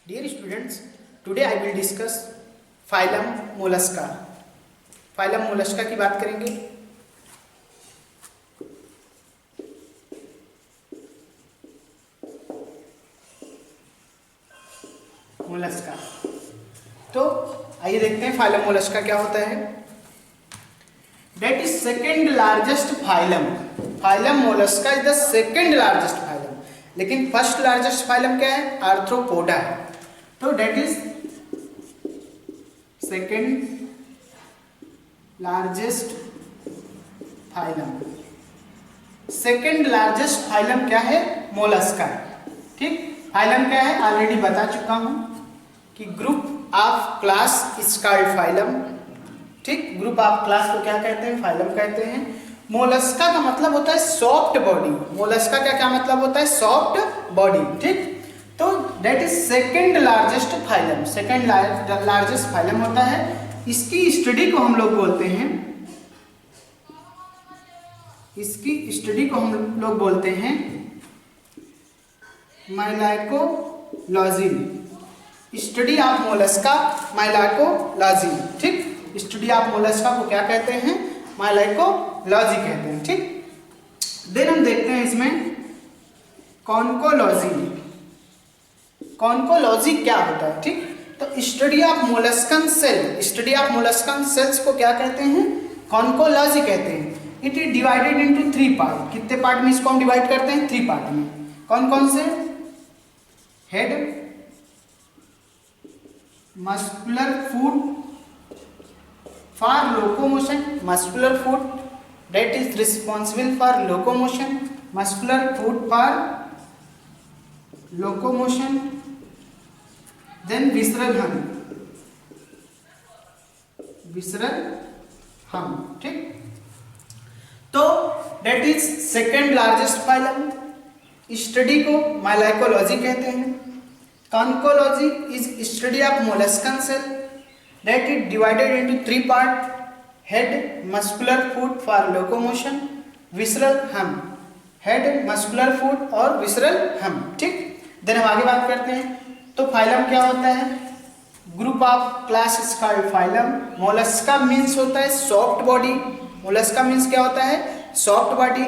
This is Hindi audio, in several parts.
Dear students, today I will discuss phylum Mollusca. phylum Mollusca की बात करेंगे। मोलस्का, तो आइए देखते हैं phylum Mollusca क्या होता है। That is second largest phylum. phylum Mollusca is the second largest phylum. लेकिन फर्स्ट लार्जेस्ट फाइलम क्या है? आर्थ्रोपोडा है। तो that is second largest phylum. Second largest phylum क्या है? मोलस्का। ठीक, फाइलम क्या है ऑलरेडी बता चुका हूं कि group of class is called phylum. ठीक, ग्रुप ऑफ क्लास को क्या कहते हैं? फाइलम कहते हैं। मोलस्का का मतलब होता है सॉफ्ट बॉडी। मोलस्का का क्या मतलब होता है? Soft body. ठीक, तो that is second largest phylum. Second largest phylum होता है। इसकी स्टडी को हम लोग बोलते हैं, इसकी स्टडी को हम लोग बोलते हैं malacology. Study of mollusca, malacology. ठीक, स्टडी ऑफ मोलस्का को क्या कहते हैं? माइलाइकोलॉजी कहते हैं। ठीक, देन हम देखते हैं इसमें कॉन्कोलॉजी। कॉन्कोलॉजी क्या होता है? ठीक, तो study of molluscan shell. Study of molluscan shells को क्या कहते हैं? कॉन्कोलॉजी कहते हैं। It is divided into 3 part. कितने पार्ट में इसको हम डिवाइड करते हैं? 3 पार्ट में। कौन कौन से? Head, muscular food for locomotion. Muscular food that is responsible for locomotion. muscular food for locomotion. then visceral hum. visceral hum. ठीक, तो that is second largest phylum. Study को माइलाइकोलॉजी कहते हैं। Conchology is study of molluscan shell that is divided into 3 part. head, muscular food for locomotion, visceral hum. head, muscular food और visceral hum. ठीक, देन हम आगे बात करते हैं। तो फाइलम क्या होता है? Group of class is called phylum. Mollusca means होता है सॉफ्ट बॉडी। मोलस्का मीन्स क्या होता है? Soft body.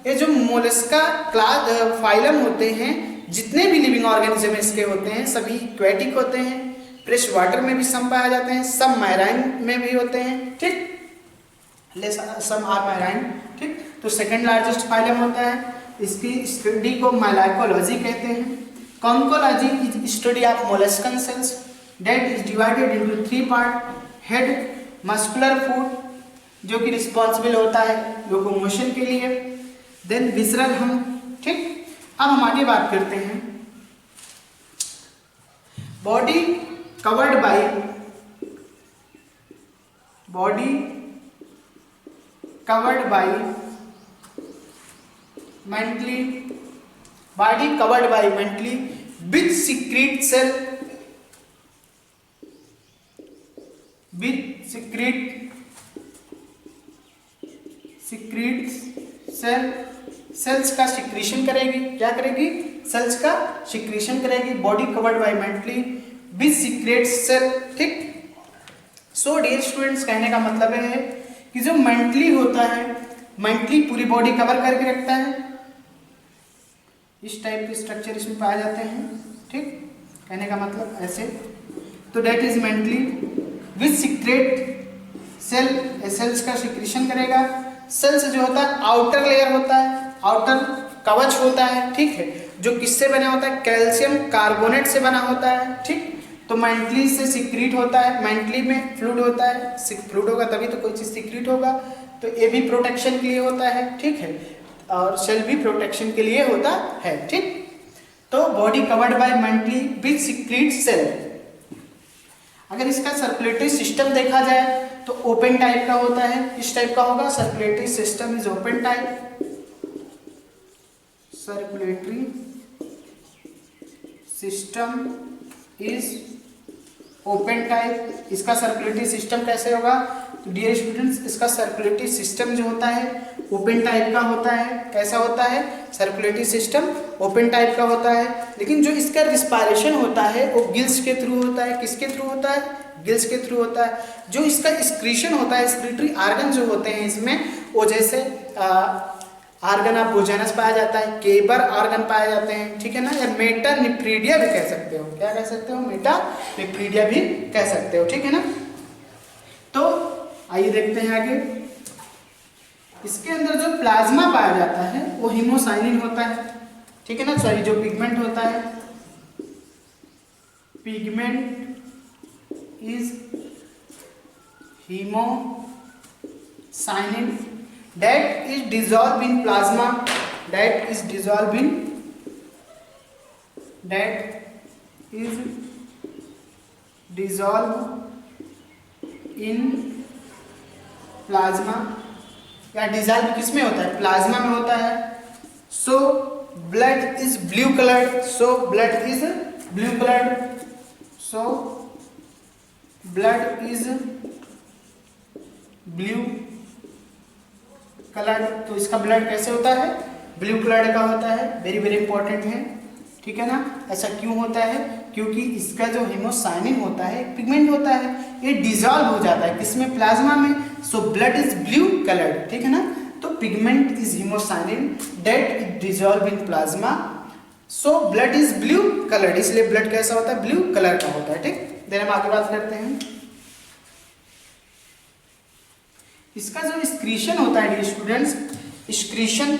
ये जो मोलस्का क्लास फाइलम होते हैं, जितने भी लिविंग ऑर्गेनिज्म इसके होते हैं सभी एक्वेटिक होते हैं। फ्रेश वाटर में भी सम पाए जाते हैं, सब मैराइन में भी होते हैं। ठीक, सम आर मैराइन। ठीक, तो सेकंड लार्जेस्ट फाइलम होता है। इसकी स्टडी को माइलाइकोलॉजी कहते हैं। Conchology is study of molluscan shells that is divided into 3 part. Head, muscular foot जो कि रिस्पॉन्सिबल होता है लोकोमोशन के लिए। देन विसरल हम। ठीक, अब हम आगे बात करते हैं body covered by body covered by mentally body covered by mentally with secrete cell with secrete cell shells का सिक्रीशन करेगी। क्या करेगी? सेल्स का सिक्रीशन करेगी। Body covered by mantle with secrete shell. ठीक, सो डियर स्टूडेंट्स, कहने का मतलब है कि जो मेंटली होता है, मेंटली पूरी बॉडी कवर करके रखता है। इस टाइप के स्ट्रक्चर इसमें पाए जाते हैं। ठीक, कहने का मतलब ऐसे। तो that is mantle with secrete shell. Shells का सिक्रीशन करेगा। सेल्स जो होता है आउटर लेयर होता है, आउटर कवच होता है। ठीक है, जो किससे बना होता है? कैल्शियम कार्बोनेट से बना होता है। ठीक, तो मेंटली से सिक्रीट होता है। मेंटली में फ्लूइड होता है। फ्लूइड होगा तभी तो कोई चीज सिक्रीट होगा। तो ये भी प्रोटेक्शन के लिए होता है। ठीक है, और सेल भी प्रोटेक्शन के लिए होता है। ठीक, तो body covered by mantle with secrete shell. अगर इसका सर्कुलेटरी सिस्टम देखा जाए तो ओपन टाइप का होता है। इस टाइप का होगा। Circulatory system is open type. Circulatory system is open type. इसका सर्कुलेटरी सिस्टम कैसे होगा? तो डियर स्टूडेंट्स, इसका सर्कुलेटरी सिस्टम जो होता है ओपन टाइप का होता है। कैसा होता है? सर्कुलेटरी सिस्टम ओपन टाइप का होता है। लेकिन जो इसका रिस्पायरेशन होता है वो गिल्स के थ्रू होता है। किसके थ्रू होता है? गिल्स के थ्रू होता है। जो इसका एक्सक्रीशन होता है, एक्सक्रीटरी ऑर्गन जो होते हैं इसमें, वो जैसे ऑर्गन ऑफ बोजानस पाया जाता है, केबर ऑर्गन पाए जाते हैं, ठीक है ना, या मेटानिफ्रीडिया भी कह सकते हो। क्या कह सकते हो? मेटानिफ्रीडिया भी कह सकते हो, ठीक है ना। तो आइए देखते हैं आगे। इसके अंदर जो प्लाज्मा पाया जाता है वो हीमोसाइनिन होता है, ठीक है ना। सॉरी, जो पिगमेंट होता है, pigment is haemocyanin that is dissolved in plasma, that is dissolved in plasma, या डिजॉल्व किस में होता है? प्लाज्मा में होता है। So blood is blue coloured, so blood is blue coloured, so blood is blue colour. तो इसका ब्लड कैसे होता है? ब्लू कलर का होता है। वेरी वेरी इंपॉर्टेंट है, ठीक है ना। ऐसा क्यों होता है? क्योंकि इसका जो हीमोसाइनिन होता है पिगमेंट होता है, ये डिजॉल्व हो जाता है किसमें? प्लाज्मा में। So blood is blue coloured, ठीक है ना। तो pigment is haemocyanin that is dissolve in plasma, so blood is blue coloured, इसलिए ब्लड कैसा होता है? ब्लू कलर का होता है, ठीक। देन हम आगे बात करते हैं। इसका जो एक्सक्रीशन होता है dear students, excretion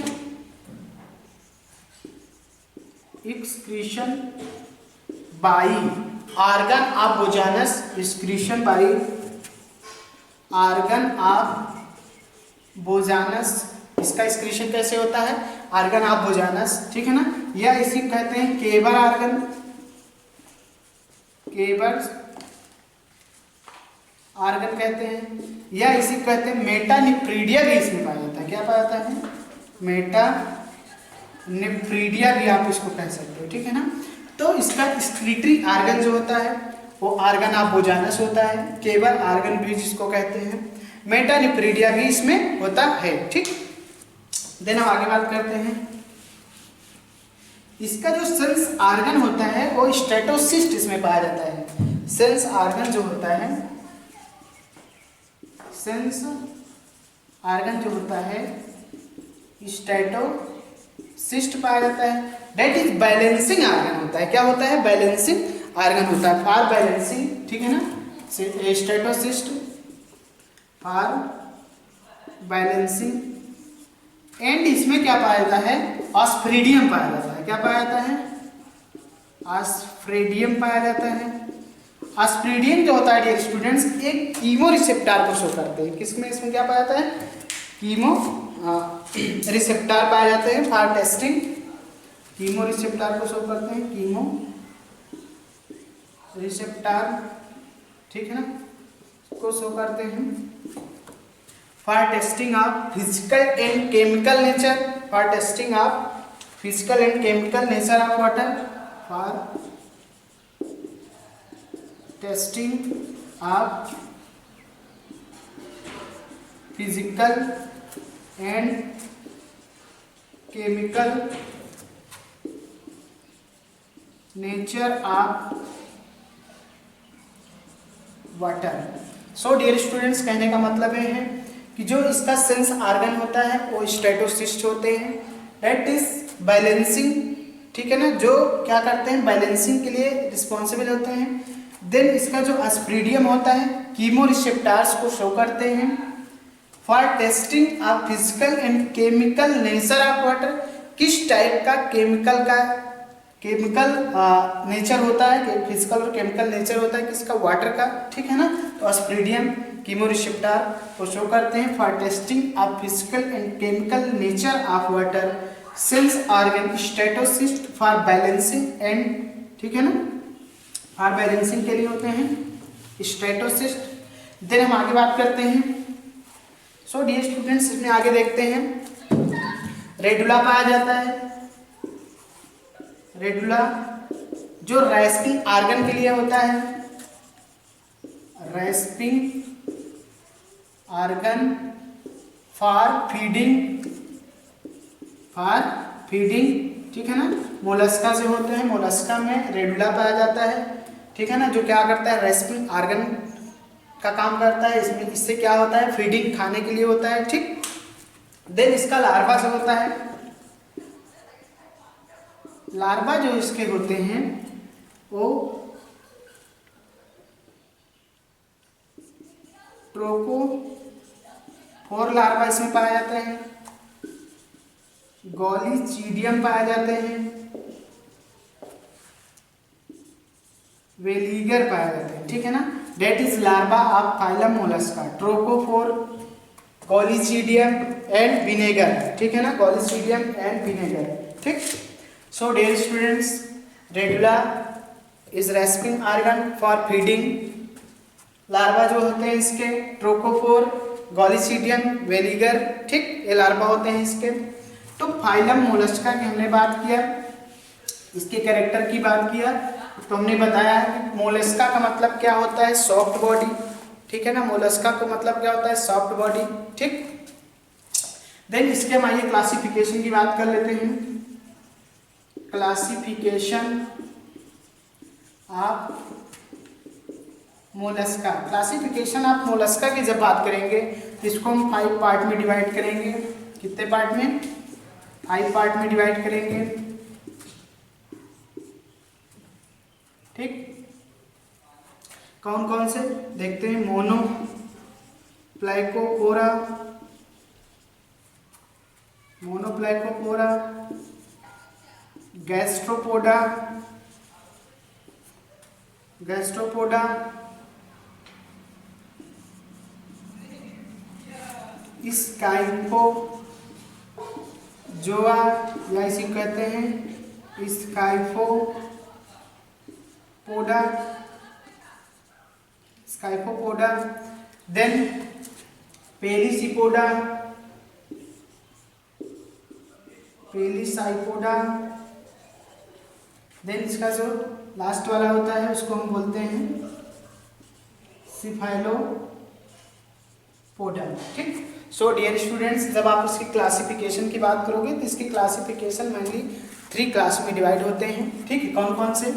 by organ of Bojanus, excretion by organ of Bojanus. इसका एक्सक्रीशन कैसे होता है? ऑर्गन ऑफ बोजानस, ठीक है ना। या इसी कहते हैं केबर ऑर्गन, केबर ऑर्गन कहते हैं, या इसी कहते हैं मेटानिफ्रीडिया भी इसमें पाया जाता है। क्या पाया जाता है? मेटानिफ्रीडिया भी आप इसको कह सकते हो, ठीक है ना। तो इसका एक्सक्रीटरी ऑर्गन जो होता है वो ऑर्गन ऑफ बोजानस होता है, केबर ऑर्गन भी जिसको कहते हैं, मेटानिफ्रीडिया भी इसमें होता है, ठीक। देन हम आगे बात करते हैं। इसका जो सेल्स ऑर्गन होता है वो स्टेटोसिस्ट इसमें पाया जाता है। सेल्स ऑर्गन जो होता है, सेंस ऑर्गन जो होता है स्टेटोसिस्ट पाया जाता है। दैट इज बैलेंसिंग ऑर्गन होता है। क्या होता है? बैलेंसिंग ऑर्गन होता है, फॉर बैलेंसिंग, ठीक है ना। Statocyst for balancing. एंड इसमें क्या पाया जाता है? ऑस्फ्रेडियम पाया जाता है। क्या पाया जाता है? ऑस्फ्रेडियम पाया जाता है। ऑस्फ्रेडियम जो होता है डियर स्टूडेंट्स, एक कीमो रिसेप्टर को शो करते हैं। किसमें? इसमें क्या पाया जाता है? कीमो रिसेप्टर पाए जाते हैं फॉर टेस्टिंग। कीमो रिसेप्टर को शो करते हैं, कीमो रिसेप्टर, ठीक है ना, को शो करते हैं for testing of physical and chemical nature, for testing of physical and chemical nature of water, for testing of physical and chemical nature of water. So dear students, कहने का मतलब ये है कि जो इसका सेंस ऑर्गन होता है वो स्टेटोसिस्ट होते हैं, दैट इज बैलेंसिंग, ठीक है ना, जो क्या करते हैं? बैलेंसिंग के लिए रिस्पॉन्सिबल होते हैं। देन इसका जो ऑस्फ्रेडियम होता है कीमो रिसेप्टर्स को शो करते हैं for testing of physical and chemical nature of water. किस टाइप का केमिकल नेचर होता है, फिजिकल और केमिकल नेचर होता है किसका? वाटर का, ठीक है ना। तो ऑस्फ्रेडियम कीमो रिसेप्टर को शो करते हैं for testing of physical and chemical nature of water. Sense organ statocyst for balancing and, ठीक है ना, फॉर बैलेंसिंग के लिए होते हैं स्टेटोसिस्ट। देन हम आगे बात करते हैं। सो डियर स्टूडेंट्स, इसमें आगे देखते हैं रेडुला पाया जाता है। रेडुला जो रेस्पिंग ऑर्गन के लिए होता है, रेस्पिंग ऑर्गन फॉर फीडिंग, ठीक है ना। मोलस्का से होते हैं, मोलस्का में रेडुला पाया जाता है, ठीक है ना, जो क्या करता है, रेस्पिंग ऑर्गन का काम करता है। इसमें इससे क्या होता है, फीडिंग, खाने के लिए होता है, ठीक। देन इसका लार्वा जो होता है, लार्वा जो इसके होते हैं वो ट्रोकोफोर लार्वा इसमें पाया जाता है, गॉलीचीडियम पाए जाते हैं, वेलीगर पाए जाते हैं, ठीक है ना। That is larva of phylum mollusca, trochophore, glochidium and vinegar, ठीक है ना, गॉलीचीडियम एंड विनेगर, ठीक। So dear students, radula is rasping organ for feeding. Larva जो होते हैं इसके ट्रोकोफोर, गॉलीचीडियम, वेलीगर, ठीक, ये लार्वा होते हैं इसके। तो फाइलम मोलस्का की हमने बात किया, इसके कैरेक्टर की बात किया, तो हमने बताया कि मोलस्का का मतलब क्या होता है, सॉफ्ट बॉडी, ठीक है ना। मोलस्का का मतलब क्या होता है, सॉफ्ट बॉडी, ठीक। देन इसके हम आइए क्लासिफिकेशन की बात कर लेते हैं। Classification of Mollusca, classification of Mollusca की जब बात करेंगे तो इसको हम 5 पार्ट में डिवाइड करेंगे। कितने पार्ट में, 5 पार्ट में डिवाइड करेंगे, ठीक। कौन कौन से देखते हैं, मोनो प्लाइकोपोरा, गैस्ट्रोपोडा, स्काइफोजोआ या इसी कहते हैं स्काइफोपोडा, देन पेलिसाइपोडा, देन इसका जो लास्ट वाला होता है उसको हम बोलते हैं सिफाइलोपोडा, ठीक। सो डियर स्टूडेंट्स, जब आप इसकी क्लासिफिकेशन की बात करोगे तो इसकी क्लासिफिकेशन मेनली 3 क्लास में डिवाइड होते हैं, ठीक है। कौन कौन से,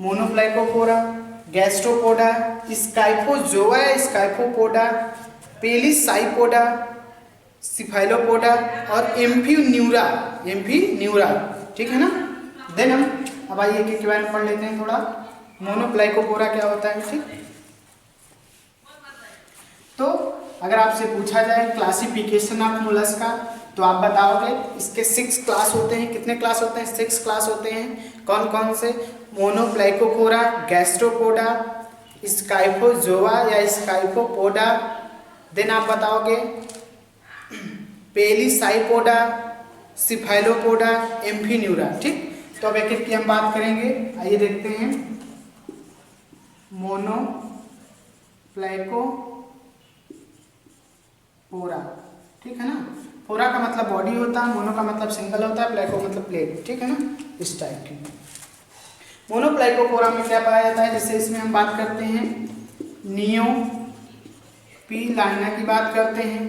मोनोप्लाइकोपोरा, गैस्ट्रोपोडा, स्काइफोजोआ, स्काइफोपोडा, पेलिसाइपोडा, सिफाइलोपोडा और एम्फीन्यूरा, ठीक है ना। देन हम अब आइए एक बार पढ़ लेते हैं थोड़ा, मोनोप्लाइकोपोरा क्या होता है, ठीक। तो अगर आपसे पूछा जाए क्लासिफिकेशन ऑफ मोलस्का तो आप बताओगे इसके 6 क्लास होते हैं। कितने क्लास होते हैं, 6 क्लास होते हैं। कौन कौन से, मोनोप्लाइकोपोरा, गैस्ट्रोपोडा, स्काइफोजोआ या स्काइफोपोडा, देन आप बताओगे पेलिसाइपोडा, सिफाइलोपोडा, एम्फीन्यूरा, ठीक। तो अब एक एक की हम बात करेंगे, आइए देखते हैं। मोनोप्लाइकोपोरा, ठीक है ना। पोरा का मतलब बॉडी होता है, मोनो का मतलब सिंगल होता है, प्लाइको मतलब प्लेट, ठीक है ना, इस टाइप की। मोनोप्लाइकोपोरा में क्या पाया जाता है, जैसे इसमें हम बात करते हैं नियोपिलाइना की बात करते हैं।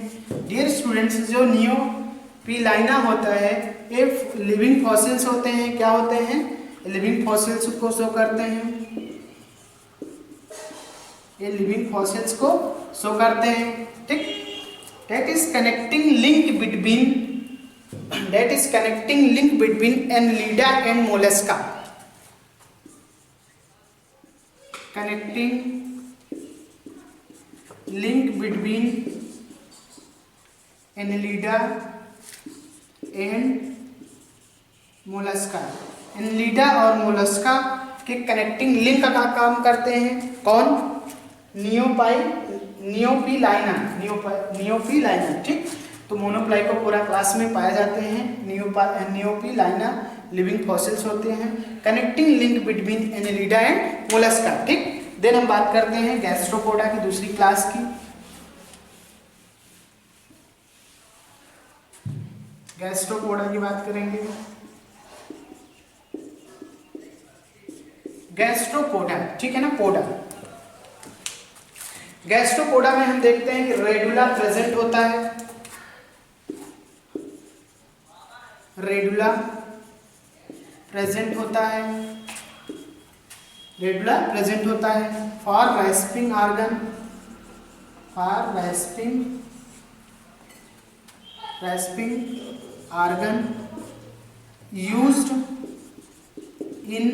डियर स्टूडेंट्स, जो नियोपिलाइना होता है ये लिविंग फॉसिल्स होते हैं। क्या होते हैं, लिविंग फॉसिल्स को शो करते हैं, ये लिविंग फॉसिल्स को शो करते हैं, ठीक। that is connecting link between annelida and mollusca, connecting link between annelida and Mollusca, Annelida और मोलस्का के कनेक्टिंग लिंक का काम करते हैं कौन, नियोपिलाइना, ठीक। तो मोनोप्लाइकोपोरा क्लास में पाए जाते हैं नियोपिलाइना, लिविंग फॉसिल्स होते हैं, connecting link between Annelida and Mollusca, ठीक। देन हम बात करते हैं गैस्ट्रोपोडा की दूसरी क्लास की। गैस्ट्रोपोडा की बात करेंगे, गैस्ट्रोपोडा, ठीक है ना, पोडा। गैस्ट्रोपोडा में हम देखते हैं कि रेडुला प्रेजेंट होता है, रेडुला प्रेजेंट होता है, रेडुला प्रेजेंट होता है। For respiring organ, for respiring organ used in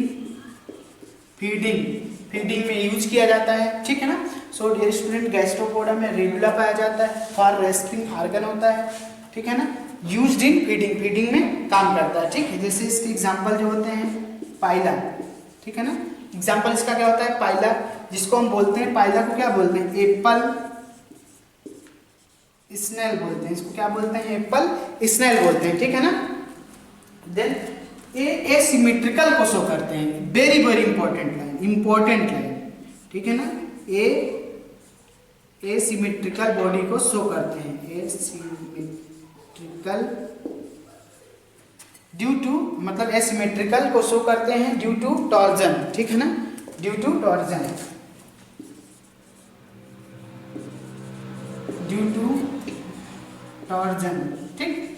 feeding में यूज किया जाता है, ठीक है ना। सो डियर स्टूडेंट, गैस्ट्रोपोडा में रेडुला पाया जाता है, फॉर रेस्पिंग ऑर्गन होता है, ठीक है ना, यूज्ड इन फीडिंग में काम करता है, ठीक है। जैसे इसके एग्जांपल जो होते हैं पाइला, ठीक है ना, एग्जांपल इसका क्या होता है पाइला, जिसको हम बोलते हैं पाइला को क्या बोलते हैं एप्पल स्नेल बोलते हैं, इसको क्या बोलते हैं एप्पल स्नेल बोलते हैं, ठीक है ना। देन ये एसिमेट्रिकल को शो करते हैं, वेरी वेरी इंपॉर्टेंट लाइन, ठीक है ना, ये एसिमेट्रिकल बॉडी को शो करते हैं, एसिमेट्रिकल ड्यू टू, मतलब एसिमेट्रिकल को शो करते हैं ड्यू टू टॉर्जन, ठीक है ना, ड्यू टू टॉर्जन, ठीक।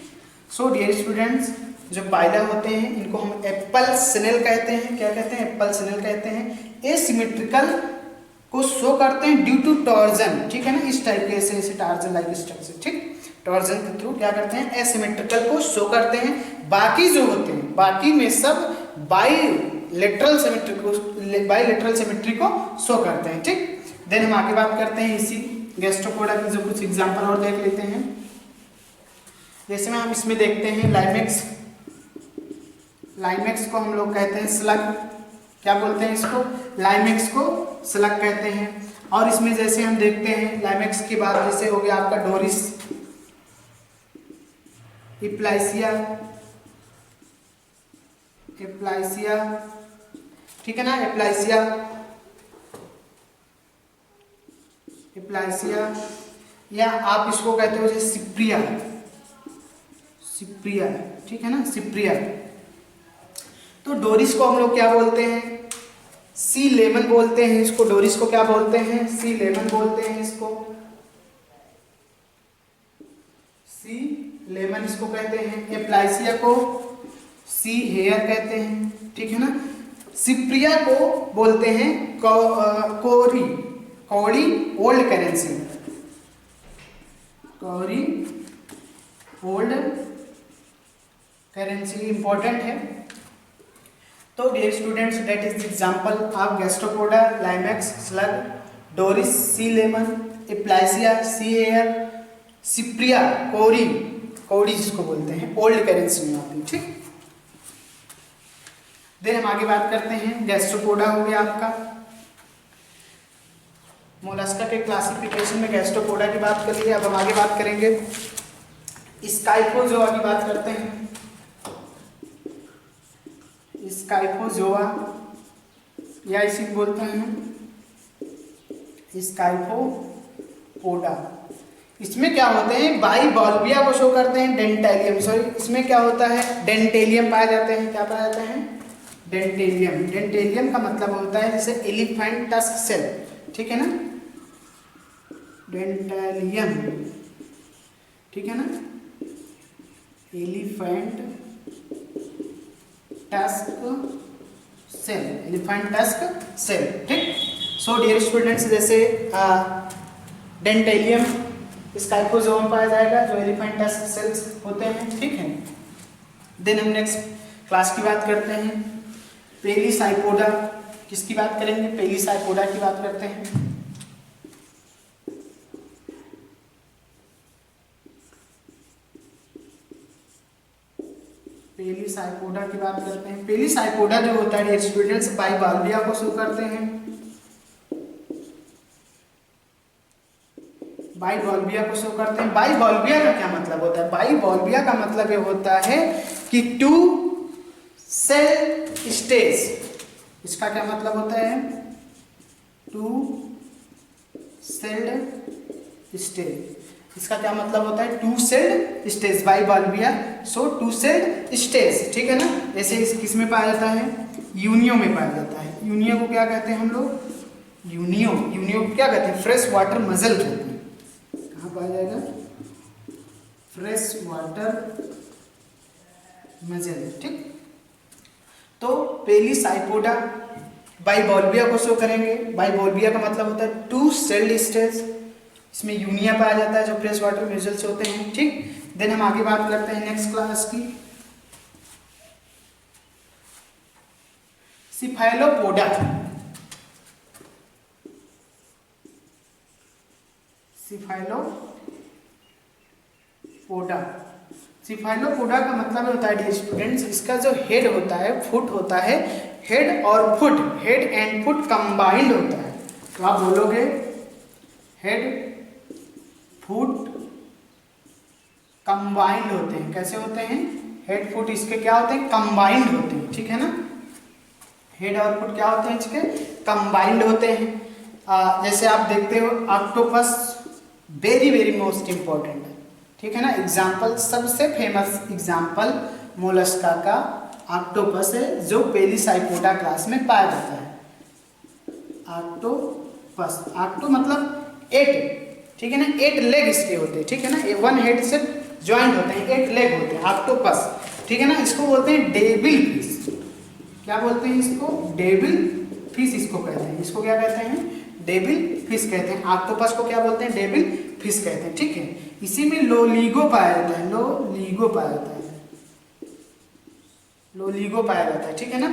सो डियर स्टूडेंट्स, जो पाइला होते हैं इनको हम एप्पल स्नेल कहते हैं, क्या कहते हैं एप्पल स्नेल कहते हैं। एसिमेट्रिकल को शो करते हैं ड्यू टू टॉर्जन, ठीक है ना, इस टाइप के ऐसे टॉर्जन लाइक स्ट्रक्चर, ठीक, टॉर्जन के थ्रू क्या करते हैं एसिमेट्रिकल को शो करते हैं। बाकी जो होते हैं, बाकी में सब बाईलेटरल सिमेट्री को शो करते हैं, ठीक। देन हम आगे बात करते हैं इसी गैस्ट्रोपोडा की जो कुछ एग्जांपल और देख लेते हैं। जैसे में हम इसमें देखते हैं लाइमेक्स को हम लोग कहते हैं स्लग, क्या बोलते हैं इसको लाइमेक्स को स्लग कहते हैं। और इसमें जैसे हम देखते हैं लाइमेक्स के बाद जैसे हो गया आपका डोरिस एप्लाइसिया, ठीक है ना, एप्लाइसिया, या आप इसको कहते हो जैसे सिप्रिया, ठीक है ना, सिप्रिया। तो डोरिस को हम लोग क्या बोलते हैं सी लेमन बोलते हैं इसको, डोरिस को क्या बोलते हैं सी लेमन बोलते हैं इसको, सी लेमन इसको कहते हैं। एप्लाइसिया को सी हेयर कहते हैं, ठीक है ना। सिप्रिया को बोलते हैं कौड़ी ओल्ड करेंसी, कौड़ी ओल्ड करेंसी इंपॉर्टेंट है। तो dear students, that is the example of gastropoda, limax, slug, doris, sea lemon, aplysia, sea hare, cypraea, कौड़ी जिसको बोलते हैं ओल्ड करेंसी में आती है, ठीक। देन हम आगे बात करते हैं, गैस्ट्रोपोडा हो गया आपका। मोलस्का के क्लासिफिकेशन में गैस्ट्रोपोडा की बात कर ली, अब हम आगे बात करेंगे स्काइफोजोआ की बात करते हैं। स्काइफोजोआ या इसी बोलते हैं स्काइफोपोडा। इसमें क्या होते हैं बाइवॉल्विया को शो करते हैं, डेंटेलियम, सॉरी इसमें क्या होता है डेंटेलियम पाए जाते हैं, क्या पाए जाते हैं डेंटेलियम का मतलब होता है जैसे एलिफेंट टस्क सेल, ठीक है ना, डेंटेलियम, ठीक है ना, एलिफेंट टस्क सेल, ठीक। सो डियर स्टूडेंट्स, जैसे डेंटेलियम स्काइफोजोआ पाया जाएगा जो एलिफेंट टस्क सेल्स होते हैं, ठीक है। देन हम नेक्स्ट क्लास की बात करते हैं पेलिसाइपोडा। किसकी बात करेंगे पेलिसाइपोडा की बात करते हैं। पेलिसाइपोडा की बात करते हैं। पेलिसाइपोडा जो होता है स्टूडेंट्स बाइवॉल्विया को शो करते हैं, बाइवॉल्विया को शो करते हैं। बाइवॉल्विया का क्या मतलब होता है बाइवॉल्विया का मतलब ये होता है कि टू सेल स्टेज, इसका क्या मतलब होता है टू सेल्ड स्टेज, इसका क्या मतलब होता है टू सेल्ड स्टेज, बाइवॉल्विया सो टू सेल्ड स्टेज, ठीक है ना। जैसे इस किस में पाया जाता है यूनियो में पाया जाता है। यूनियो को क्या कहते हैं हम लोग यूनियो को क्या कहते हैं फ्रेश वाटर मजल कहते हैं। कहाँ पाया जाएगा फ्रेश वाटर मजेल, ठीक। तो पेलिसाइपोडा बाइबॉल्बिया को शो करेंगे। बाइबॉल्बिया का मतलब होता है टू सेल्ड स्टेज, इसमें यूनिया पाया जाता है जो फ्रेश वाटर म्यूचुअल से होते हैं, ठीक। देन हम आगे बात करते हैं नेक्स्ट क्लास की, सिफाइलोपोडा। सिफाइलोपोडा, सिफाइलोपोडा का मतलब होता है डियर स्टूडेंट्स, इसका जो हेड होता है, फुट होता है, हेड और foot, head and foot combined होता है। तो आप बोलोगे हेड फुट कंबाइंड होते हैं। कैसे होते हैं? हेड फुट इसके क्या होते हैं? कंबाइंड होते हैं, ठीक है ना। हेड और फुट क्या होते हैं इसके? कंबाइंड होते हैं। जैसे आप देखते हो octopus very very most important है, ठीक है ना। एग्जाम्पल, सबसे फेमस एग्जाम्पल मोलस्का का ऑक्टोपस है जो पेलिसाइपोडा क्लास में पाया जाता है। ऑक्टोपस, ऑक्टो मतलब 8, ठीक है ना, 8 लेग इसके होते हैं, ठीक है ना, 1 हेड से ज्वाइंट होते हैं, 8 लेग होते हैं ऑक्टोपस, ठीक है ना। इसको बोलते हैं डेविल फिश। क्या बोलते हैं इसको? डेविल फिश इसको कहते हैं। इसको क्या कहते हैं? डेविल फिश कहते हैं। ऑक्टोपस को क्या बोलते हैं? डेविल फिश कहते हैं, ठीक है। इसी में लोलीगो पाया जाता है, लोलीगो पाया जाता है, लोलीगो पाया जाता है, ठीक है ना।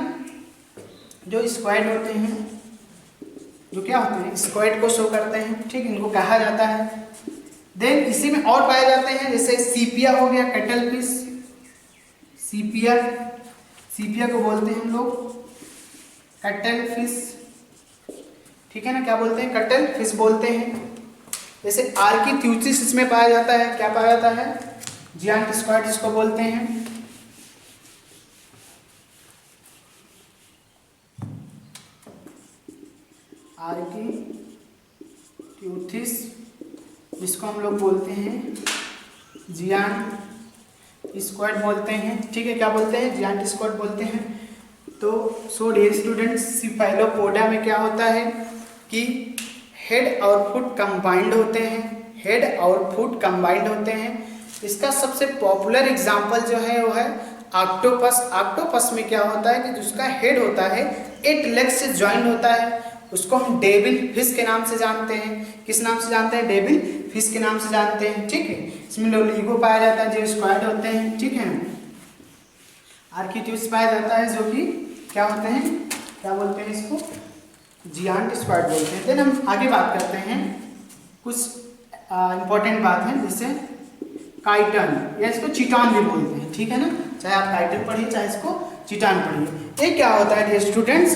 जो स्क्वाड होते हैं, जो क्या होते हैं, स्क्वाड को शो करते हैं, ठीक, इनको कहा जाता है। देन इसी में और पाए जाते हैं, जैसे सीपिया हो गया, कटल फिश, सीपिया, सीपिया को बोलते हैं हम लोग कटल फिश, ठीक है ना। क्या बोलते हैं? कटल फिश बोलते हैं। जैसे आर्किथ्यूसिस इसमें पाया जाता है। क्या पाया जाता है? जियांट स्क्वाड जिसको बोलते हैं। आर्किथ्यूसिस जिसको हम लोग बोलते हैं जियांट स्क्वाड बोलते हैं, ठीक है। क्या बोलते हैं? जियांट स्क्वाड बोलते हैं। तो सो डियर स्टूडेंट्स, सिफाइलोपोडा में क्या होता है कि हेड और फुट कंबाइंड होते हैं, हेड और फुट कंबाइंड होते हैं। इसका सबसे पॉपुलर एग्जांपल जो है वो है ऑक्टोपस। ऑक्टोपस में क्या होता है कि जिसका हेड होता है 8 लेग से ज्वाइंट होता है, उसको हम डेविल फिश के नाम से जानते हैं। किस नाम से जानते हैं? डेविल फिश के नाम से जानते हैं, ठीक है। इसमें लोलीगो पाया जाता है जो स्क्वाड होते हैं, ठीक है। आर्किट्यूस पाया जाता है जो कि क्या होते हैं? क्या बोलते हैं इसको? जियांट स्क्वाड बोलते हैं। देन हम आगे बात करते हैं, कुछ इंपॉर्टेंट बात है, जैसे काइटन या इसको चिटान भी बोलते हैं, ठीक है ना। चाहे आप काइटन पढ़िए चाहे इसको चिटान पढ़िए। ये क्या होता है dear students?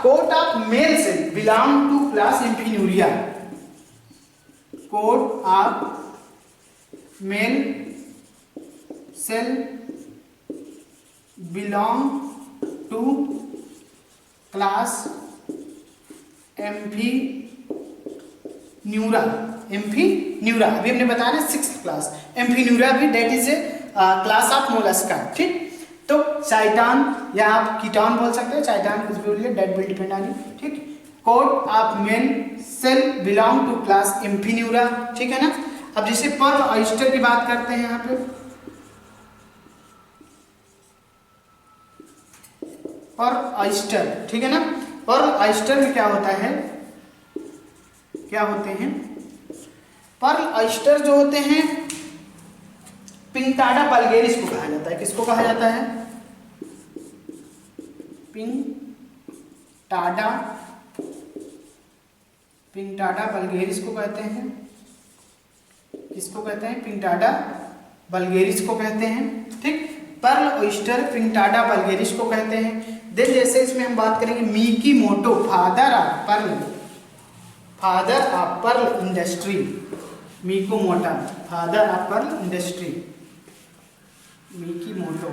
Coat of mail shell belong to class amphineura. Coat of mail shell belong to class amphineura. Amphineura अभी हमने बताया ना 6th क्लास। एम्फीन्यूरा भी that is a class of mollusca, ठीक। तो चाइटान या आप कीटान बोल सकते हो, चाइटान कुछ भी बोलिए, that will depend on you, ठीक। Coat of mail shell belong to class amphineura, ठीक है ना। अब जैसे पर्ल ऑयस्टर की बात करते हैं यहाँ पे, पर्ल ऑयस्टर, ठीक है ना। पर्ल ऑयस्टर में क्या होता है, क्या होते हैं पर्ल ऑयस्टर जो होते हैं, पिंटाडा वल्गेरिस को कहा जाता है। किसको कहा जाता है? पिंटाडा, पिंटाडा वल्गेरिस को कहते हैं। किसको कहते हैं? पिंटाडा वल्गेरिस को कहते हैं, ठीक। पर्ल ऑयस्टर पिंटाडा वल्गेरिस को कहते हैं। देन जैसे इसमें हम बात करेंगे Mikimoto, father of pearl, father of pearl industry, Mikimoto, father of pearl industry, Mikimoto,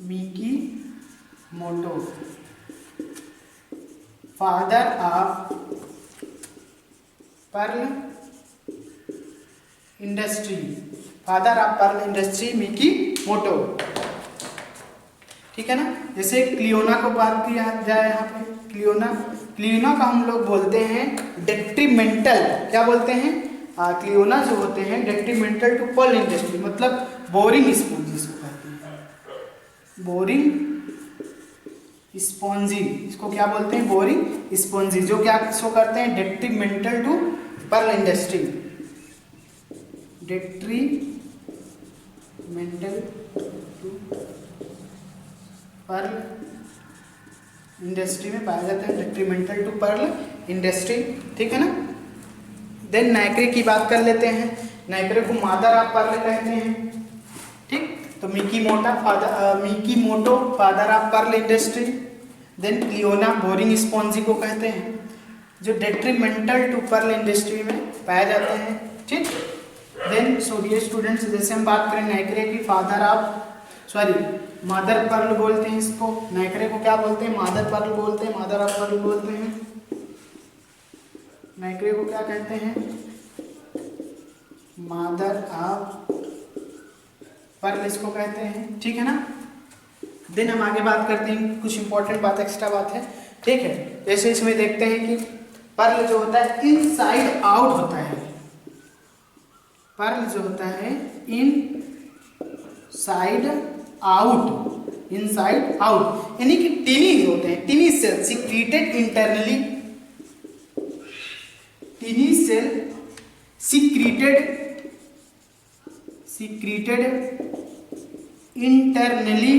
Mikimoto, father of pearl industry, father of pearl industry Mikimoto, ठीक है ना। जैसे क्लियोना को बात किया जाए यहाँ पे, क्लियोना, क्लियोना का हम लोग बोलते हैं डेट्रीमेंटल, क्या बोलते हैं? क्लियोना जो होते हैं डेट्रीमेंटल टू पर्ल इंडस्ट्री, मतलब बोरिंग स्पॉन्जी इसको कहते हैं, बोरिंग स्पॉन्जी, इसको क्या बोलते हैं, बोरिंग स्पॉन्जी, जो क्या शो करते हैं, detrimental to pearl industry, detrimental to pearl industry में पाया जाता है, डेट्रीमेंटल टू पर्ल इंडस्ट्री, ठीक है ना। देन नाइक्रे की बात कर लेते हैं, नाइक्रे को मादर ऑफ पर्ल कहते हैं, ठीक। तो Mikimoto father of pearl industry. Then Cliona boring sponge को कहते हैं, जो डेट्रीमेंटल टू पर्ल इंडस्ट्री में पाए जाते हैं, ठीक। देन सो डियर स्टूडेंट्स, जैसे हम बात करें नाइक्रे की मदर पर्ल बोलते हैं इसको, नाइक्रे को क्या बोलते हैं, मदर पर्ल बोलते हैं, मदर ऑफ पर्ल बोलते हैं। नाइक्रे को क्या कहते हैं, मदर ऑफ पर्ल इसको कहते हैं, ठीक है ना। देन हम आगे बात करते हैं, कुछ इंपॉर्टेंट बात, एक्स्ट्रा बात है, ठीक है। जैसे इसमें देखते हैं कि पर्ल जो होता है इनसाइड आउट होता है, पर्ल जो होता है इनसाइड आउट, इनसाइड आउट, यानी कि टिनी होते हैं, tiny shell secreted internally, tiny shell secreted internally,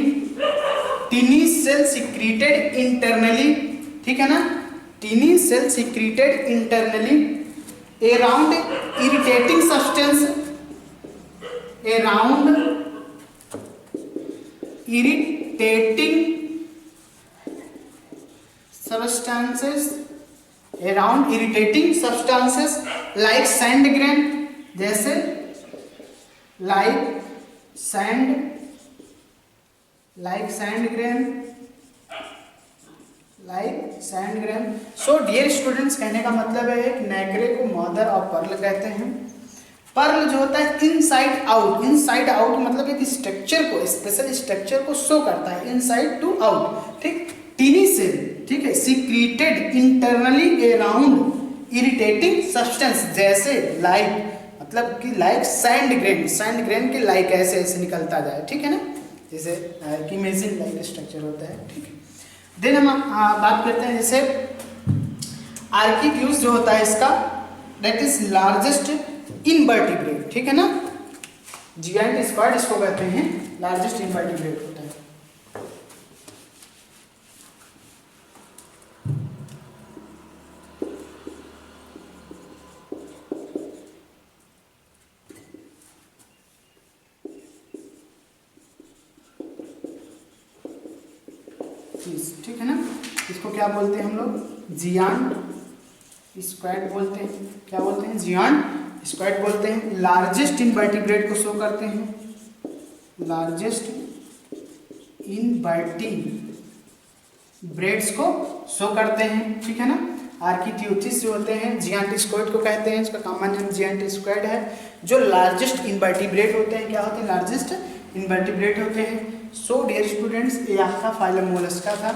tiny shell secreted internally, ठीक है ना, tiny shell secreted internally around irritating substance, around irritating substances, around irritating substances like sand grain, जैसे like sand grain। So dear students, कहने का मतलब है कि नाइक्रे को मदर ऑफ पर्ल कहते हैं। पर्ल जो होता है इनसाइड आउट, इनसाइड आउट मतलब एक स्ट्रक्चर को, स्पेशल स्ट्रक्चर को शो करता है, इनसाइड टू आउट, ठीक। टिनी सेल, ठीक है, secreted internally around irritating substance, जैसे लाइक, मतलब कि लाइक सैंड ग्रेन के लाइक ऐसे ऐसे निकलता जाए, ठीक है ना, जैसे इमेजिन लाइक स्ट्रक्चर होता है, ठीक है। देन हम बात करते हैं जैसे आर्किक्यूज जो होता है इसका, दैट इज लार्जेस्ट इनवर्टिब्रेट, ठीक है ना, जियांट स्क्वाड इसको कहते हैं, लार्जेस्ट इनवर्टिब्रेट होता है। ठीक है ना, इसको क्या बोलते हैं हम लोग, जियांट स्क्वाड बोलते हैं, क्या बोलते हैं, जियांट स्क्वाड बोलते हैं। लार्जेस्ट इनवर्टिब्रेट को शो करते हैं, लार्जेस्ट इनवर्टिब्रेट्स को शो करते हैं, ठीक है ना। आर्किट्यूथिस जो होते हैं जियांटिस्क्वाड को कहते हैं, इसका कॉमन नेम जियांटिस्क्वाड है। जो लार्जेस्ट इनवर्टिब्रेट होते हैं, क्या होते हैं, लार्जेस्ट इनवर्टिब्रेट होते हैं। सो डियर स्टूडेंट्स, ये आपका फाइलम मोलस्का था,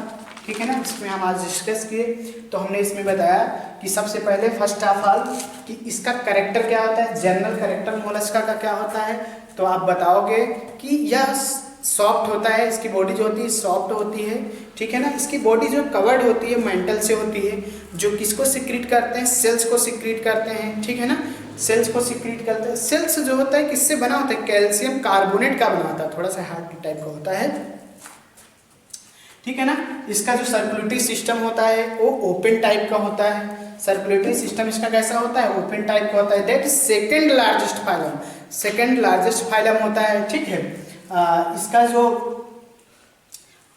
ठीक है ना, इसमें हम आज डिस्कस किए। तो हमने इसमें बताया कि सबसे पहले फर्स्ट ऑफ ऑल कि इसका कैरेक्टर क्या होता है, जनरल कैरेक्टर मोलस्का का क्या होता है। तो आप बताओगे कि यह सॉफ्ट होता है, इसकी बॉडी जो होती है सॉफ्ट होती है, ठीक है ना। इसकी बॉडी जो कवर्ड होती है मेंटल से होती है, जो किसको सिक्रीट करते हैं, सेल्स को सिक्रीट करते हैं, ठीक है ना, सेल्स को सिक्रीट करते हैं। सेल्स जो होता है किससे बना होता है, कैल्शियम कार्बोनेट का बना होता है, थोड़ा सा हार्ड टाइप का होता है, ठीक है ना। इसका जो सर्कुलेटरी सिस्टम होता है वो ओपन टाइप का होता है, सर्कुलेटरी सिस्टम इसका कैसा होता है, ओपन टाइप का होता है। That second largest phylum, second largest phylum होता है, ठीक है। इसका जो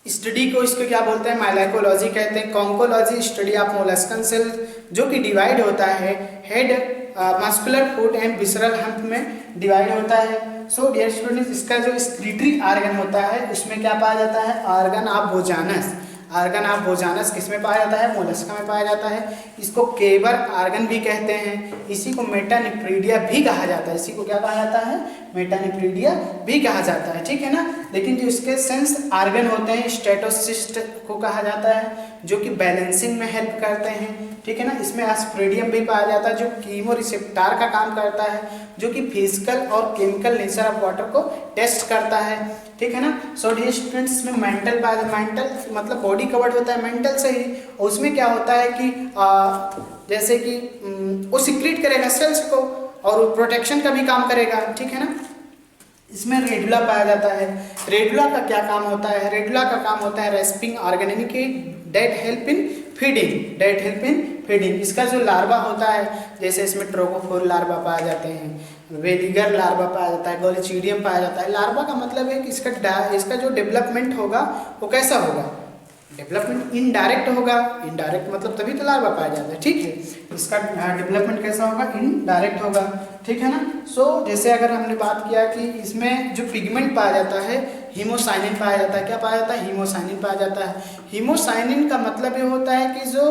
स्टडी को इसको क्या बोलते हैं, माइलाइकोलॉजी कहते हैं। Conchology study of molluscan shell, जो कि डिवाइड होता है head, muscular, foot and visceral hump में डिवाइड होता है। सो डियर स्टूडेंट्स, इसका जो स्क्रीटरी आर्गन होता है उसमें क्या पाया जाता है, organ of Bojanus, organ of Bojanus किस में पाया जाता है? मोलस्का में पाया जाता है। इसको केबर आर्गन भी कहते हैं। इसी को मेटानिफ्रीडिया भी कहा जाता है। इसी को क्या कहा जाता है? मेटानिफ्रीडिया भी कहा जाता है, ठीक है ना। लेकिन जो इसके सेंस आर्गन होते हैं, स्टेटोसिस्ट को कहा जाता है, जो कि बैलेंसिंग में हेल्प करते हैं, ठीक है ना। इसमें एस्प्रेडियम भी पाया जाता है, जो कीमो रिसेप्टर का काम करता है, जो कि फिजिकल और केमिकल नेचर ऑफ वाटर को टेस्ट करता है, ठीक है ना। सो डियर स्टूडेंट्स, इसमें मेंटल पाया जाता है। मेंटल मतलब बॉडी कवर्ड होता है मेंटल से ही, और उसमें क्या होता है कि जैसे कि वो सिक्रीट करेगा सेल्स को और वो प्रोटेक्शन का भी काम करेगा, ठीक है ना। इसमें रेडुला पाया जाता है। रेडुला का क्या काम होता है? रेडुला का काम होता है रेस्पिंग ऑर्गन, यानी कि that help in feeding, that help in feeding. इसका जो लार्वा होता है, जैसे इसमें ट्रोकोफोर लार्वा पाए जाते हैं, वेलिगर लार्वा पाया जाता है, गोलिचीडियम पाया जाता है। लार्वा का मतलब है कि इसका जो डेवलपमेंट होगा वो कैसा होगा? डेवलपमेंट इनडायरेक्ट होगा। इनडायरेक्ट मतलब तभी तो लार्वा पाया जाता है, ठीक है। इसका डेवलपमेंट कैसा होगा? इनडायरेक्ट होगा, ठीक है ना। सो जैसे अगर हमने बात किया कि इसमें जो पिगमेंट पाया जाता है, हीमोसाइनिन पाया जाता है। क्या पाया जाता है? हीमोसाइनिन पाया जाता है। हीमोसाइनिन का मतलब ये होता है कि जो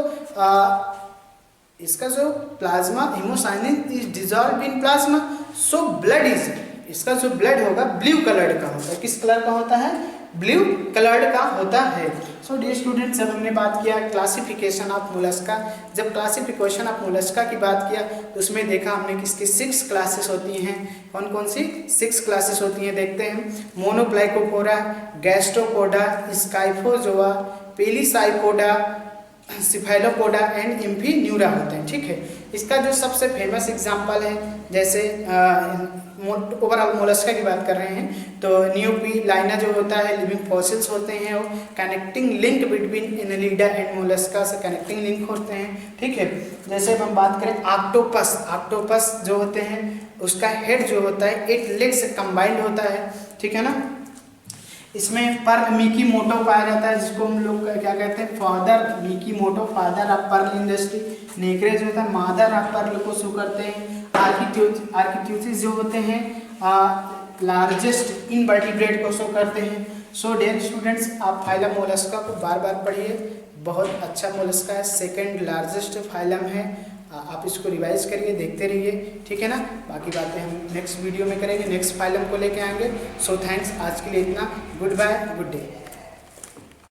इसका जो plasma, haemocyanin is dissolve in plasma, so blood is, इसका जो ब्लड होगा ब्लू कलर्ड का होता है। किस कलर का होता है? ब्लू कलर्ड का होता है। सो डियर स्टूडेंट्स, जब हमने बात किया क्लासिफिकेशन ऑफ मोलस्का, जब क्लासिफिकेशन ऑफ मोलस्का की बात किया तो उसमें देखा हमने कि इसकी 6 क्लासेस होती हैं। कौन कौन सी 6 क्लासेस होती हैं देखते हैं। मोनोप्लाइकोपोरा, गैस्ट्रोपोडा, स्काइफोजोआ, पेलिसाइपोडा, सिफेलोपोडा एंड इम्फीन्यूरा होते हैं, ठीक है। इसका जो सबसे फेमस एग्जाम्पल है, जैसे ओवरऑल मोलस्का की बात कर रहे हैं तो नियोपिलाइना जो होता है, लिविंग फॉसिल्स होते हैं, वो connecting link between Annelida and Mollusca से कनेक्टिंग लिंक होते हैं, ठीक है। जैसे अब हम बात करें ऑक्टोपस, ऑक्टोपस जो होते हैं उसका हेड जो होता है 8 लेग से कंबाइंड होता है, ठीक है ना। इसमें पर्ल मिकी मोटो पाया जाता है, जिसको हम लोग क्या कहते हैं? Father Mikimoto, father of pearl industry. नेग्रे जो होता है मादर ऑफ पर्ल को शो करते हैं। आर्किट्यूसिस जो होते हैं लार्जेस्ट इनवर्टिब्रेट को शो करते हैं। सो डियर स्टूडेंट्स, आप फाइलम मोलस्का को बार बार पढ़िए, बहुत अच्छा मोलस्का है, सेकेंड लार्जेस्ट फाइलम है। आप इसको रिवाइज करिए, देखते रहिए, ठीक है ना। बाकी बातें हम नेक्स्ट वीडियो में करेंगे, नेक्स्ट फाइलम को लेके आएंगे। सो थैंक्स, आज के लिए इतना। Goodbye, good day.